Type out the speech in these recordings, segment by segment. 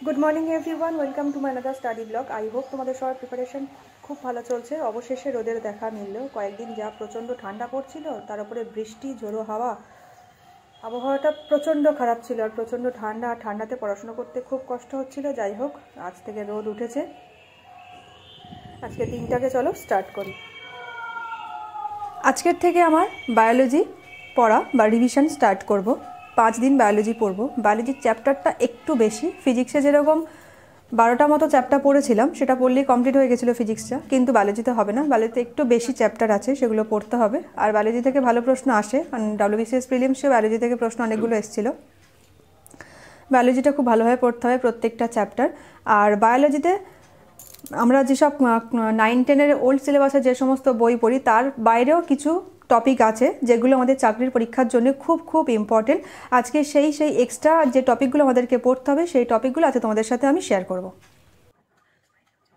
Good morning everyone, welcome to my another study blog. I hope তোমাদের সবার preparation খুব ভালো চলছে। অবশেষে রোদের দেখা মিলল। কয়েকদিন যা প্রচণ্ড ঠান্ডা পড়ছিল, তার উপরে বৃষ্টি, ঝোড়ো হাওয়া, আবহাওয়াটা প্রচণ্ড খারাপ ছিল আর প্রচণ্ড ঠান্ডা। আর ঠান্ডাতে পড়াশোনা করতে খুব কষ্ট হচ্ছিল। যাই হোক, আজ থেকে রোদ উঠেছে। আজকে দিনটাকে চলো স্টার্ট করি। আজকের থেকে আমার বায়োলজি পড়া বা রিভিশন স্টার্ট করব। 5 দিন বায়োলজি পড়ব। বায়োলজির চ্যাপ্টারটা একটু বেশি। ফিজিক্সে যেরকম 12টা মতো চ্যাপ্টার পড়েছিলাম, সেটা পড়লেই কমপ্লিট হয়ে গেছিলো ফিজিক্সটা, কিন্তু বায়োলজিতে হবে না। বায়োলজিতে একটু বেশি চ্যাপ্টার আছে, সেগুলো পড়তে হবে। আর বায়োলজি থেকে ভালো প্রশ্ন আসে, কারণ WBCS প্রিলিমসে বায়োলজি থেকে প্রশ্ন অনেকগুলো এসেছিলো। বায়োলজিটা খুব ভালোভাবে পড়তে হবে, প্রত্যেকটা চ্যাপ্টার। আর বায়োলজিতে আমরা যেসব 9-10-এর ওল্ড সিলেবাসে যে সমস্ত বই পড়ি, তার বাইরেও কিছু টপিক আছে যেগুলো আমাদের চাকরির পরীক্ষার জন্য খুব খুব ইম্পর্টেন্ট। আজকে সেই এক্সট্রা যে টপিকগুলো আমাদেরকে পড়তে হবে, সেই টপিকগুলো আজকে তোমাদের সাথে আমি শেয়ার করব।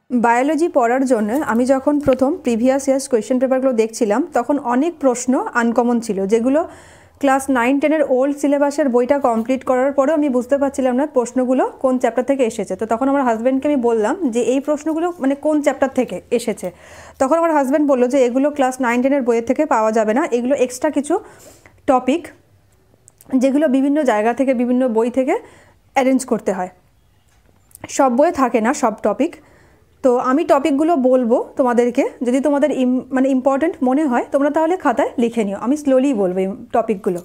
বায়োলজি পড়ার জন্য আমি যখন প্রথম প্রিভিয়াস ইয়ার্স কোয়েশ্চেন পেপারগুলো দেখছিলাম, তখন অনেক প্রশ্ন আনকমন ছিল, যেগুলো ক্লাস 9-10-এর ওল্ড সিলেবাসের বইটা কমপ্লিট করার পরেও আমি বুঝতে পারছিলাম না প্রশ্নগুলো কোন চ্যাপ্টার থেকে এসেছে। তো তখন আমার হাজব্যান্ডকে আমি বললাম যে এই প্রশ্নগুলো মানে কোন চ্যাপ্টার থেকে এসেছে। তখন আমার হাজব্যান্ড বললো যে এগুলো ক্লাস 9-10-এর বইয়ের থেকে পাওয়া যাবে না, এগুলো এক্সট্রা কিছু টপিক, যেগুলো বিভিন্ন জায়গা থেকে, বিভিন্ন বই থেকে অ্যারেঞ্জ করতে হয়। সব বইয়ে থাকে না সব টপিক। তো আমি টপিকগুলো বলবো তোমাদেরকে, যদি তোমাদের ইম্পর্টেন্ট মনে হয় তোমরা তাহলে খাতায় লিখে নিও। আমি স্লোলি বলবো এই টপিকগুলো।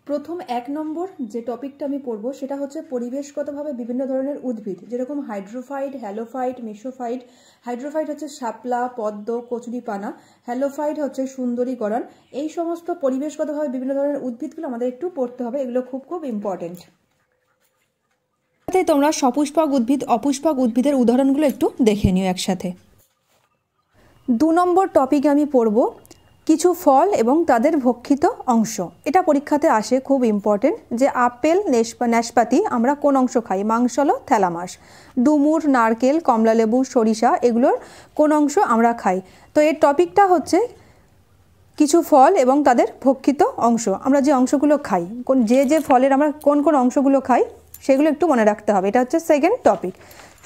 প্রথম 1 নম্বর যে টপিকটা আমি পড়বো সেটা হচ্ছে পরিবেশগতভাবে বিভিন্ন ধরনের উদ্ভিদ, যেরকম হাইড্রোফাইট, হ্যালোফাইট, মেসোফাইট। হাইড্রোফাইট হচ্ছে শাপলা, পদ্ম, কচুরিপানা। হ্যালোফাইট হচ্ছে সুন্দরী গরান। এই সমস্ত পরিবেশগতভাবে বিভিন্ন ধরনের উদ্ভিদগুলো আমাদের একটু পড়তে হবে। এগুলো খুব খুব ইম্পর্টেন্ট। তোমরা সপুষ্পক উদ্ভিদ, অপুষ্পক উদ্ভিদের উদাহরণগুলো একটু দেখে নিও একসাথে। 2 নম্বর টপিকে আমি পড়ব কিছু ফল এবং তাদের ভক্ষিত অংশ। এটা পরীক্ষাতে আসে, খুব ইম্পর্টেন্ট, যে আপেল, নাশপাতি আমরা কোন অংশ খাই? মাংসল, থ্যালামাস। ডুমুর, নারকেল, কমলালেবু, সরিষা, এগুলোর কোন অংশ আমরা খাই? তো এর টপিকটা হচ্ছে কিছু ফল এবং তাদের ভক্ষিত অংশ। আমরা যে অংশগুলো খাই, যে ফলের আমরা কোন কোন অংশগুলো খাই, সেগুলো একটু মনে রাখতে হবে। এটা হচ্ছে সেকেন্ড টপিক।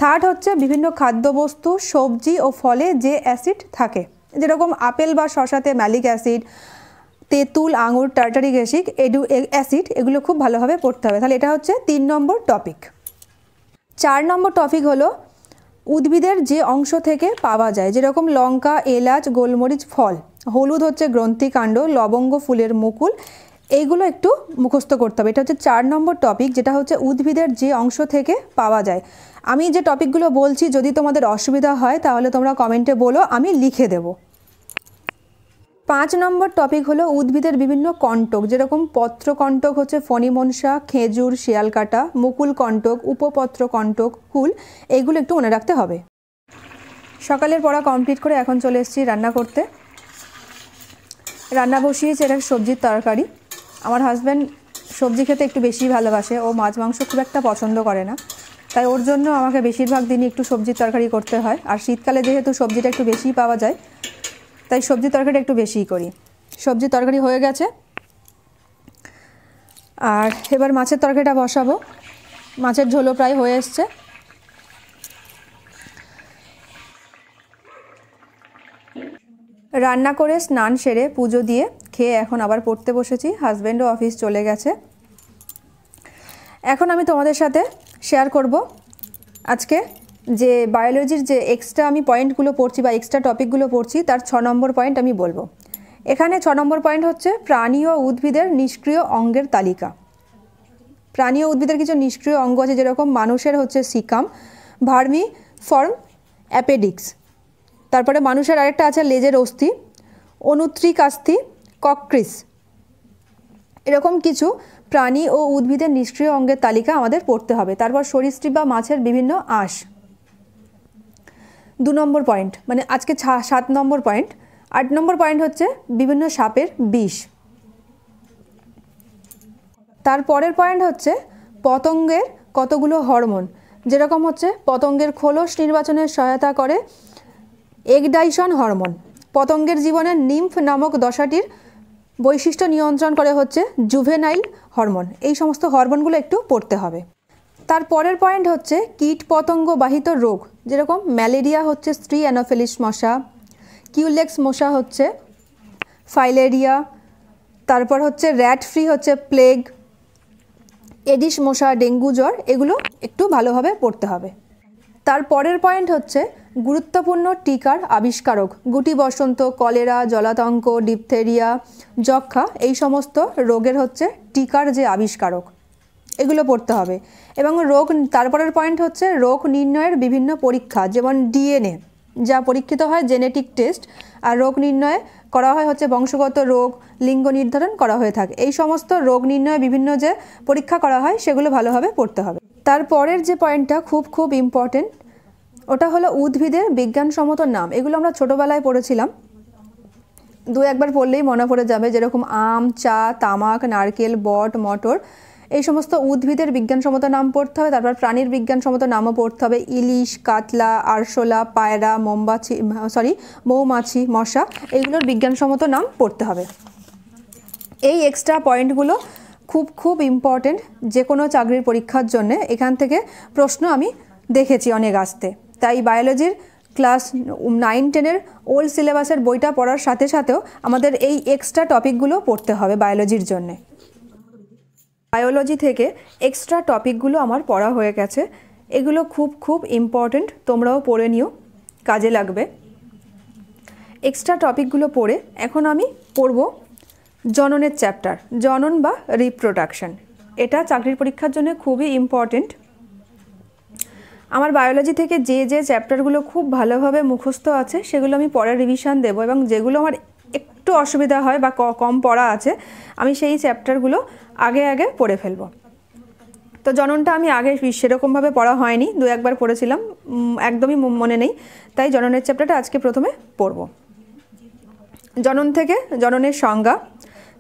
থার্ড হচ্ছে বিভিন্ন খাদ্যবস্তু, সবজি ও ফলে যে অ্যাসিড থাকে, যেরকম আপেল বা শসাতে ম্যালিক অ্যাসিড, তেঁতুল, আঙুর, টার্টারিক অ্যাসিড, এগুলো খুব ভালোভাবে পড়তে হবে। তাহলে এটা হচ্ছে 3 নম্বর টপিক। 4 নম্বর টপিক হলো উদ্ভিদের যে অংশ থেকে পাওয়া যায়, যেরকম লঙ্কা, এলাচ, গোলমরিচ ফল, হলুদ হচ্ছে গ্রন্থিকাণ্ড, লবঙ্গ ফুলের মুকুল। এইগুলো একটু মুখস্থ করতে হবে। এটা হচ্ছে 4 নম্বর টপিক, যেটা হচ্ছে উদ্ভিদের যে অংশ থেকে পাওয়া যায়। আমি যে টপিকগুলো বলছি, যদি তোমাদের অসুবিধা হয় তাহলে তোমরা কমেন্টে বলো, আমি লিখে দেব। 5 নম্বর টপিক হলো উদ্ভিদের বিভিন্ন কণ্টক, যেরকম পত্রকণ্টক হচ্ছে ফণিমনসা, খেজুর, শিয়ালকাটা, মুকুল কণ্টক, উপপত্র কণ্টক, কুল। এইগুলো একটু মনে রাখতে হবে। সকালের পড়া কমপ্লিট করে এখন চলে এসেছি রান্না করতে। রান্না বসিয়েছি, এটা সবজির তরকারি। আমার হাজব্যান্ড সবজি খেতে একটু বেশি ভালোবাসে, ও মাছ মাংস খুব একটা পছন্দ করে না, তাই ওর জন্য আমাকে বেশিরভাগ দিনই একটু সবজির তরকারি করতে হয়। আর শীতকালে যেহেতু সবজিটা একটু বেশি পাওয়া যায়, তাই সবজির তরকারিটা একটু বেশিই করি। সবজির তরকারি হয়ে গেছে, আর এবার মাছের তরকারিটা বসাবো। মাছের ঝোলও প্রায় হয়ে এসছে। রান্না করে স্নান সেরে পুজো দিয়ে খেয়ে এখন আবার পড়তে বসেছি। হাজব্যান্ডও অফিস চলে গেছে। এখন আমি তোমাদের সাথে শেয়ার করব আজকে যে বায়োলজির যে এক্সট্রা আমি পয়েন্টগুলো পড়ছি বা এক্সট্রা টপিকগুলো পড়ছি, তার 6 নম্বর পয়েন্ট আমি বলবো। এখানে 6 নম্বর পয়েন্ট হচ্ছে প্রাণী ও উদ্ভিদের নিষ্ক্রিয় অঙ্গের তালিকা। প্রাণী ও উদ্ভিদের কিছু নিষ্ক্রিয় অঙ্গ আছে, যেরকম মানুষের হচ্ছে সিকাম, ভার্মি ফর্ম, অ্যাপেডিক্স। তারপরে মানুষের আরেকটা আছে লেজের অস্থি, অনুত্রিকাস্থি, কক্রিস। এরকম কিছু প্রাণী ও উদ্ভিদের নিষ্ক্রিয় অঙ্গের তালিকা আমাদের পড়তে হবে। তারপর সরীসৃপ বা মাছের বিভিন্ন আঁশ। 2 নম্বর পয়েন্ট, মানে আজকে 7 নম্বর পয়েন্ট। 8 নম্বর পয়েন্ট হচ্ছে বিভিন্ন সাপের বিষ। তারপরের পয়েন্ট হচ্ছে পতঙ্গের কতগুলো হরমোন, যেরকম হচ্ছে পতঙ্গের খোলস নির্বাচনের সহায়তা করে এগডাইশন হরমোন। পতঙ্গের জীবনের নিম্ফ নামক দশাটির বৈশিষ্ট্য নিয়ন্ত্রণ করে হচ্ছে জুভেনাইল হরমোন। এই সমস্ত হরমোনগুলো একটু পড়তে হবে। তার পরের পয়েন্ট হচ্ছে কীটপতঙ্গ বাহিত রোগ, যেরকম ম্যালেরিয়া হচ্ছে স্ত্রী অ্যানোফিলিস মশা, কিউলেক্স মশা হচ্ছে ফাইলেরিয়া, তারপর হচ্ছে র্যাট ফ্রি হচ্ছে প্লেগ, এডিস মশা ডেঙ্গু জ্বর, এগুলো একটু ভালোভাবে পড়তে হবে। তার পরের পয়েন্ট হচ্ছে গুরুত্বপূর্ণ টিকার আবিষ্কারক, গুটি বসন্ত, কলেরা, জলাতঙ্ক, ডিপথেরিয়া, যক্ষা, এই সমস্ত রোগের হচ্ছে টিকার যে আবিষ্কারক, এগুলো পড়তে হবে। এবং তারপরের পয়েন্ট হচ্ছে রোগ নির্ণয়ের বিভিন্ন পরীক্ষা, যেমন ডিএনএ যা পরীক্ষিত হয় জেনেটিক টেস্ট, আর রোগ নির্ণয় করা হয় হচ্ছে বংশগত রোগ, লিঙ্গ নির্ধারণ করা হয়ে থাকে। এই সমস্ত রোগ নির্ণয়ে বিভিন্ন যে পরীক্ষা করা হয় সেগুলো ভালোভাবে পড়তে হবে। তারপরের যে পয়েন্টটা খুব ইম্পর্টেন্ট, ওটা হলো উদ্ভিদের বিজ্ঞানসম্মত নাম। এগুলো আমরা ছোটোবেলায় পড়েছিলাম, দু একবার পড়লেই মনে পড়ে যাবে, যেরকম আম, চা, তামাক, নারকেল, বট, মটর, এই সমস্ত উদ্ভিদের বিজ্ঞানসম্মত নাম পড়তে হবে। তারপর প্রাণীর বিজ্ঞানসম্মত নামও পড়তে হবে, ইলিশ, কাতলা, আরশোলা, পায়রা, মৌমাছি, মশা, এইগুলোর বিজ্ঞানসম্মত নাম পড়তে হবে। এই এক্সট্রা পয়েন্টগুলো খুব ইম্পর্টেন্ট যে কোনো চাকরির পরীক্ষার জন্যে। এখান থেকে প্রশ্ন আমি দেখেছি অনেক আসতে, তাই বায়োলজির ক্লাস 9-10 ওল্ড সিলেবাসের বইটা পড়ার সাথে সাথেও আমাদের এই এক্সট্রা টপিকগুলো পড়তে হবে বায়োলজির জন্যে। বায়োলজি থেকে এক্সট্রা টপিকগুলো আমার পড়া হয়ে গেছে, এগুলো খুব ইম্পর্টেন্ট, তোমরাও পড়ে নিও, কাজে লাগবে। এক্সট্রা টপিকগুলো পড়ে এখন আমি পড়ব জননের চ্যাপ্টার, জনন বা রিপ্রোডাকশন। এটা চাকরির পরীক্ষার জন্য খুবই ইম্পর্টেন্ট। আমার বায়োলজি থেকে যে চ্যাপ্টারগুলো খুব ভালোভাবে মুখস্থ আছে সেগুলো আমি পরে রিভিশন দেবো, এবং যেগুলো আমার একটু অসুবিধা হয় বা কম পড়া আছে আমি সেই চ্যাপ্টারগুলো আগে পড়ে ফেলবো। তো জননটা আমি আগে সেরকমভাবে পড়া হয়নি, দু একবার পড়েছিলাম, একদমই মনে নেই, তাই জননের চ্যাপ্টারটা আজকে প্রথমে পড়ব। জনন থেকে জননের সংজ্ঞা,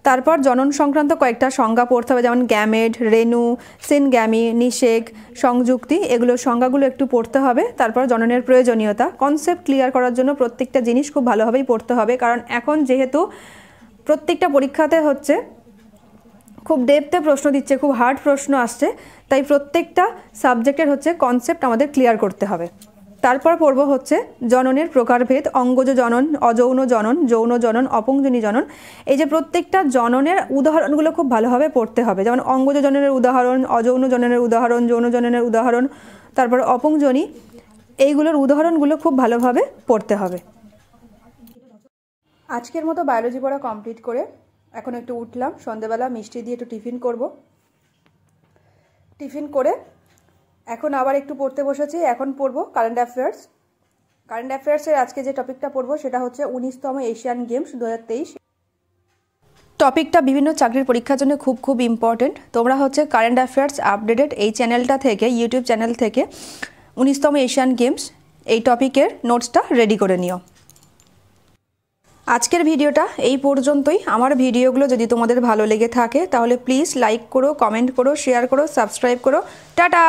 তারপর জনন সংক্রান্ত কয়েকটা সংজ্ঞা পড়তে হবে, যেমন গ্যামেট, রেণু, সিনগ্যামি, নিষেক, সংযুক্তি, এগুলোর সংজ্ঞাগুলো একটু পড়তে হবে। তারপর জননের প্রয়োজনীয়তা, কনসেপ্ট ক্লিয়ার করার জন্য প্রত্যেকটা জিনিস খুব ভালোভাবেই পড়তে হবে, কারণ এখন যেহেতু প্রত্যেকটা পরীক্ষাতে হচ্ছে খুব ডেপথে প্রশ্ন দিচ্ছে, খুব হার্ড প্রশ্ন আসছে, তাই প্রত্যেকটা সাবজেক্টের হচ্ছে কনসেপ্ট আমাদের ক্লিয়ার করতে হবে। তারপর পড়ব হচ্ছে জননের প্রকারভেদ, অঙ্গজ জনন, অযৌন জনন, যৌন জনন, অপুংজনী জনন। এই যে প্রত্যেকটা জননের উদাহরণগুলো খুব ভালোভাবে পড়তে হবে, যেমন অঙ্গজ জননের উদাহরণ, অযৌন জননের উদাহরণ, যৌন জননের উদাহরণ, তারপর অপুংজনী, এইগুলোর উদাহরণগুলো খুব ভালোভাবে পড়তে হবে। আজকের মতো বায়োলজি পড়া কমপ্লিট করে এখন একটু উঠলাম, সন্ধ্যেবেলা মিষ্টি দিয়ে একটু টিফিন করব। টিফিন করে এখন আবার একটু পড়তে বসেছি। এখন পড়ব কারেন্ট অ্যাফেয়ার্স। কারেন্ট অ্যাফেয়ার্সের আজকে যে টপিকটা পড়বো সেটা হচ্ছে 19তম এশিয়ান গেমস 2023। টপিকটা বিভিন্ন চাকরির পরীক্ষার জন্য খুব ইম্পর্টেন্ট। তোমরা হচ্ছে কারেন্ট অ্যাফেয়ার্স আপডেটেড এই চ্যানেলটা থেকে, ইউটিউব চ্যানেল থেকে 19তম এশিয়ান গেমস এই টপিকের নোটসটা রেডি করে নিও। আজকের ভিডিওটা এই পর্যন্তই। আমার ভিডিওগুলো যদি তোমাদের ভালো লেগে থাকে তাহলে প্লিজ লাইক করো, কমেন্ট করো, শেয়ার করো, সাবস্ক্রাইব করো। টাটা।